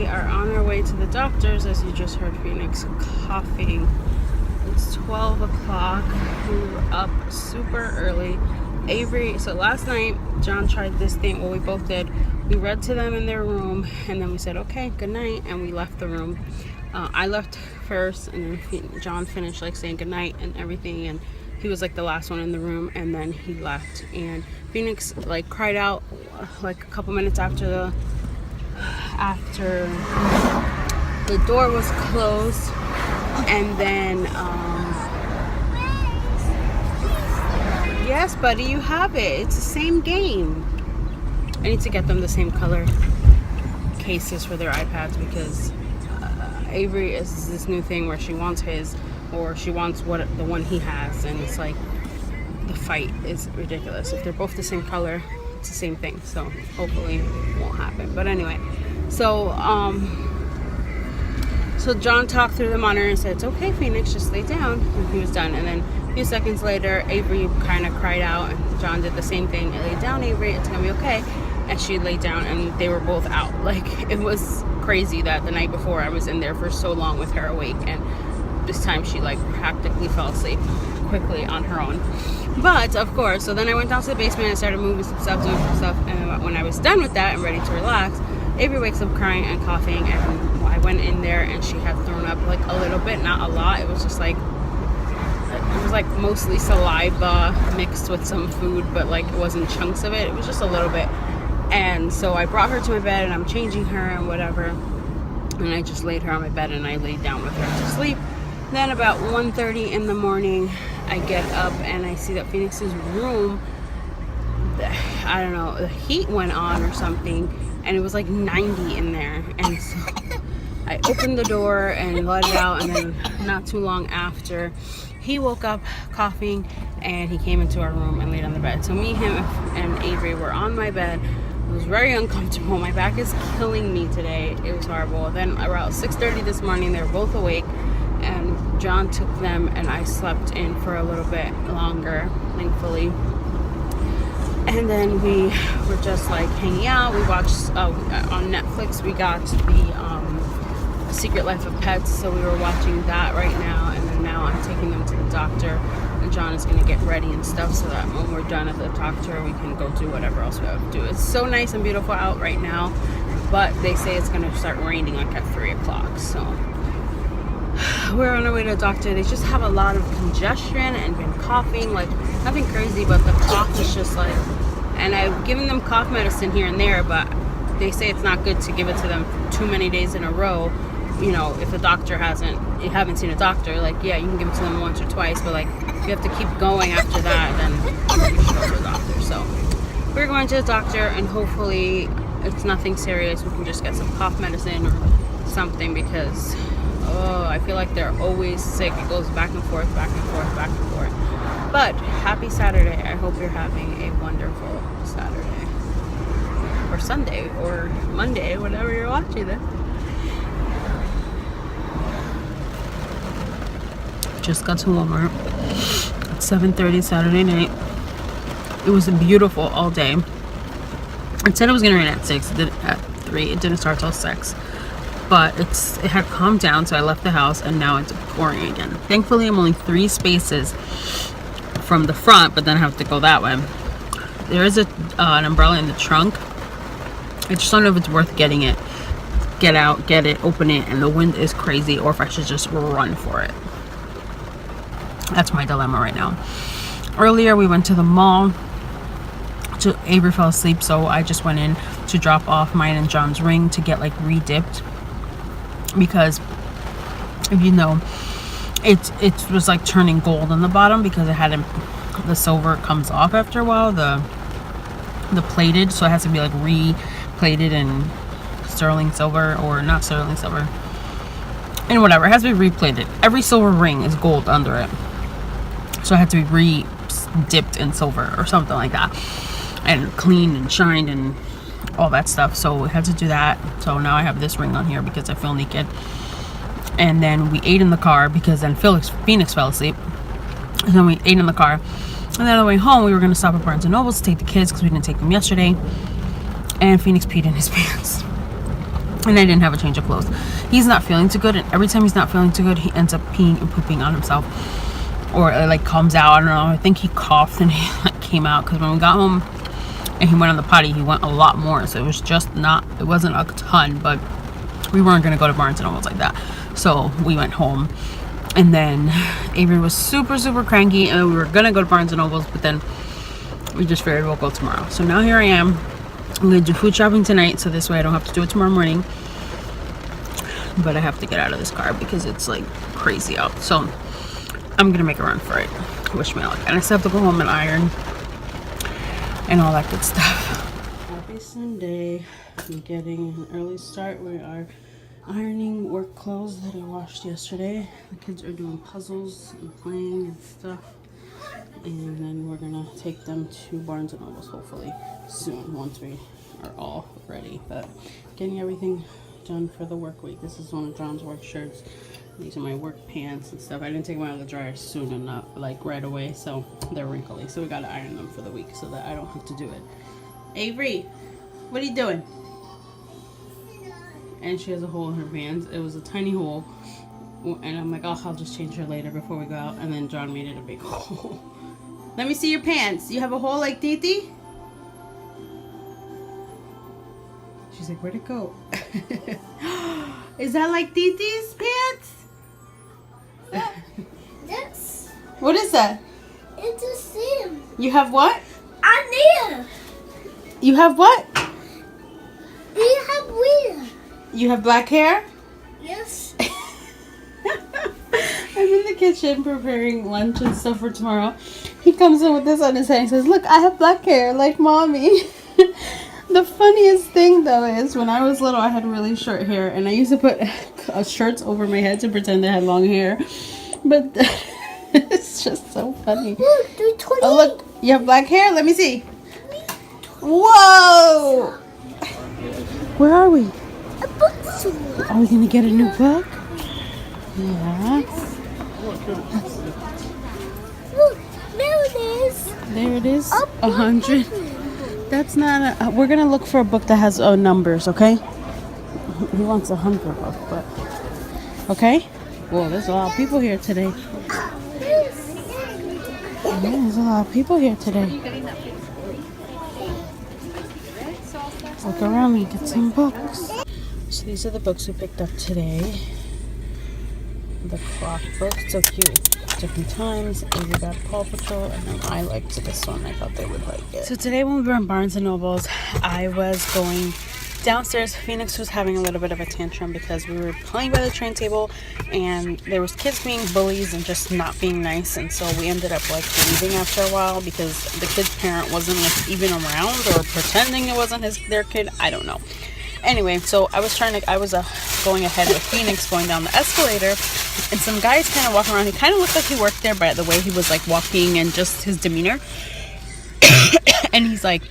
are on our way to the doctor's. As you just heard Phoenix coughing. It's 12 o'clock. We were up super early. Avery, so last night John tried this thing. Well, we both did. We read to them in their room, and then we said, okay, good night, and we left the room. I left first, and then John finished like saying good night and everything, and he was like the last one in the room, and then he left. And Phoenix like cried out like a couple minutes after the door was closed, and then yes, buddy, you have it. It's the same game. I need to get them the same color cases for their iPads, because Avery is this new thing where she wants his, or she wants the one he has, and it's like the fight is ridiculous. If they're both the same color, it's the same thing. So hopefully it won't happen. But anyway, so John talked through the monitor and said, it's okay, Phoenix, just lay down. And he was done. And then a few seconds later, Avery kind of cried out, and John did the same thing. Lay down, Avery, it's gonna be okay. And she laid down, and they were both out. Like, it was crazy that the night before I was in there for so long with her awake, and this time she like practically fell asleep quickly on her own. But of course, so then I went down to the basement and started moving some stuff, doing some stuff, and when I was done with that and ready to relax, Avery wakes up crying and coughing, and I went in there and she had thrown up like a little bit, not a lot. It was just like, it was like mostly saliva mixed with some food, but like it wasn't chunks of it. It was just a little bit. And so I brought her to my bed, and I'm changing her and whatever, and I just laid her on my bed and I laid down with her to sleep. Then about 1:30 in the morning, I get up and I see that Phoenix's room, I don't know, the heat went on or something, and it was like 90 in there. And so I opened the door and let it out, and then not too long after, he woke up coughing, and he came into our room and laid on the bed. So me, him, and Avery were on my bed. It was very uncomfortable. My back is killing me today. It was horrible. Then around 6:30 this morning, they were both awake, and John took them, and I slept in for a little bit longer, thankfully. And then we were just like hanging out. We watched on Netflix, we got the Secret Life of Pets, so we were watching that right now. And then now I'm taking them to the doctor, and John is going to get ready and stuff, so that when we're done at the doctor, we can go do whatever else we have to do. It's so nice and beautiful out right now, but they say it's going to start raining like at 3 o'clock. So we're on our way to the doctor. They just have a lot of congestion and been coughing, like nothing crazy, but the cough is just like, and I've given them cough medicine here and there, but they say it's not good to give it to them too many days in a row. You know, if the doctor you haven't seen a doctor, like, yeah, you can give it to them once or twice, but like, if you have to keep going after that, then you should go to the doctor. So we're going to the doctor, and hopefully it's nothing serious. We can just get some cough medicine or something, because I feel like they're always sick. It goes back and forth, back and forth, back and forth. But happy Saturday. I hope you're having a wonderful Saturday or Sunday or Monday, whenever you're watching it. Just got to Walmart at 7:30 Saturday night. It was beautiful all day. It said it was gonna rain at 6. It did at 3. It didn't start till 6. But it had calmed down, so I left the house, and now it's pouring again. Thankfully, I'm only 3 spaces from the front, but then I have to go that way. There is an umbrella in the trunk. I just don't know if it's worth getting it. Get out, get it, open it, and the wind is crazy, or if I should just run for it. That's my dilemma right now. Earlier, we went to the mall. Avery fell asleep, so I just went in to drop off mine and John's ring to get like re-dipped, because if you know, it was like turning gold on the bottom, because it hadn't, the silver comes off after a while, the plated, so it has to be like re-plated in sterling silver, or not sterling silver, and whatever, it has to be re-plated. Every silver ring is gold under it, so it had to be re-dipped in silver or something like that, and cleaned and shined and all that stuff. So we had to do that. So now I have this ring on here because I feel naked. And then we ate in the car, because then Phoenix fell asleep, and then we ate in the car. And then on the way home, we were going to stop at Barnes & Noble to take the kids, because we didn't take them yesterday, and Phoenix peed in his pants. and I didn't have a change of clothes. He's not feeling too good, and every time he's not feeling too good, he ends up peeing and pooping on himself, or it like comes out. I don't know. I think he coughed and he like came out, because when we got home and he went on the potty, he went a lot more. So it was just not, it wasn't a ton, but we weren't gonna go to Barnes and Nobles like that. So we went home, and then Avery was super cranky, and we were gonna go to Barnes and Nobles, but then we just figured we'll go tomorrow. So now here I am. I'm gonna do food shopping tonight, so this way I don't have to do it tomorrow morning. But I have to get out of this car because it's like crazy out. So I'm gonna make a run for it. Wish me luck. And I still have to go home and iron and all that good stuff. Happy Sunday. I'm getting an early start. We are ironing work clothes that I washed yesterday. The kids are doing puzzles and playing and stuff. And then we're gonna take them to Barnes and Nobles hopefully soon, once we are all ready. But getting everything done for the work week. This is one of John's work shirts. These are my work pants and stuff. I didn't take them out of the dryer soon enough, like right away, so they're wrinkly. So we gotta iron them for the week so that I don't have to do it. Avery, what are you doing? And she has a hole in her pants. It was a tiny hole, and I'm like, oh, I'll just change her later before we go out. And then John made it a big hole. Let me see your pants. You have a hole like Titi? She's like, where'd it go? Is that like Titi's pants? That's. What is that? It's a sim. You have what? Ania. You have what? You have where? You have black hair? Yes. I'm in the kitchen preparing lunch and stuff for tomorrow. He comes in with this on his head and says, look, I have black hair like mommy. The funniest thing though is when I was little I had really short hair, and I used to put shirts over my head to pretend I had long hair. But it's just so funny. Look, they're 28. Oh look, you have black hair? Let me see. Whoa! Where are we? A bookstore. Are we gonna get a new book? Yeah. Look, there it is. There it is. A 100. That's not a. We're gonna look for a book that has numbers, okay? He wants 100 book, but okay. Whoa, there's a lot of people here today. Yeah, there's a lot of people here today. Look around and get some books. So these are the books we picked up today. The clock book, so cute. Different times. Avery got Paw Patrol, and then I liked this one. I thought they would like it. So today when we were in Barnes and Nobles, I was going downstairs. Phoenix was having a little bit of a tantrum because we were playing by the train table, and there was kids being bullies and just not being nice, and so we ended up like leaving after a while because the kid's parent wasn't like even around, or pretending it wasn't their kid. I don't know. Anyway, so I was going ahead with Phoenix going down the escalator, and some guys kind of walking around. He kind of looked like he worked there by the way he was like walking and just his demeanor. And he's like,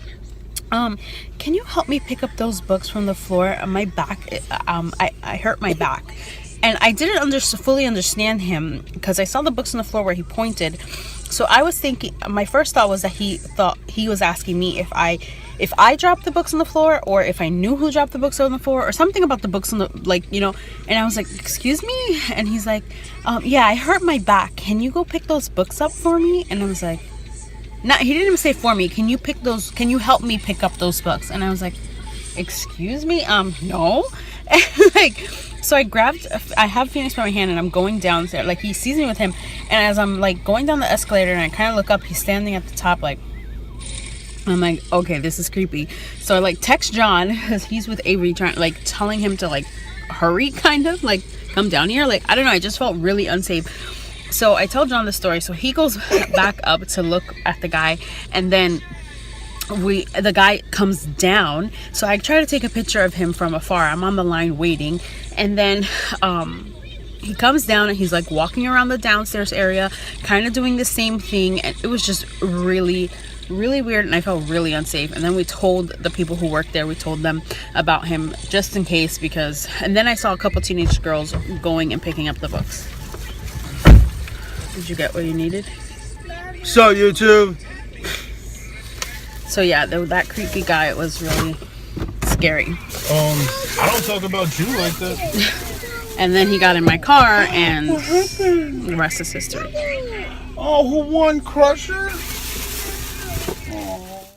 can you help me pick up those books from the floor? My back, I hurt my back. And I didn't fully understand him because I saw the books on the floor where he pointed. So I was thinking, my first thought was that he thought he was asking me if I dropped the books on the floor, or if I knew who dropped the books on the floor, or something about the books on the, like, you know. And I was like, excuse me? And he's like, yeah, I hurt my back. Can you go pick those books up for me? And I was like, he didn't even say for me. Can you help me pick up those books? And I was like, excuse me? No. And like, so I have Phoenix by my hand, and I'm going downstairs. Like, he sees me with him, and as I'm like going down the escalator and I kind of look up, he's standing at the top, like, I'm like, okay, this is creepy. So I like text John, because he's with Avery, telling him to like hurry, kind of like come down here. Like, I don't know, I just felt really unsafe. So I tell John the story. So he goes back up to look at the guy, and then the guy comes down. So I try to take a picture of him from afar. I'm on the line waiting, and then he comes down and he's like walking around the downstairs area, kind of doing the same thing, and it was just really weird, and I felt really unsafe. And then we told the people who worked there, we told them about him just in case, and then I saw a couple teenage girls going and picking up the books. Did you get what you needed? So YouTube. So yeah, that creepy guy was really scary. I don't talk about you like that. And then he got in my car, and the rest is history. Oh, who won, Crusher?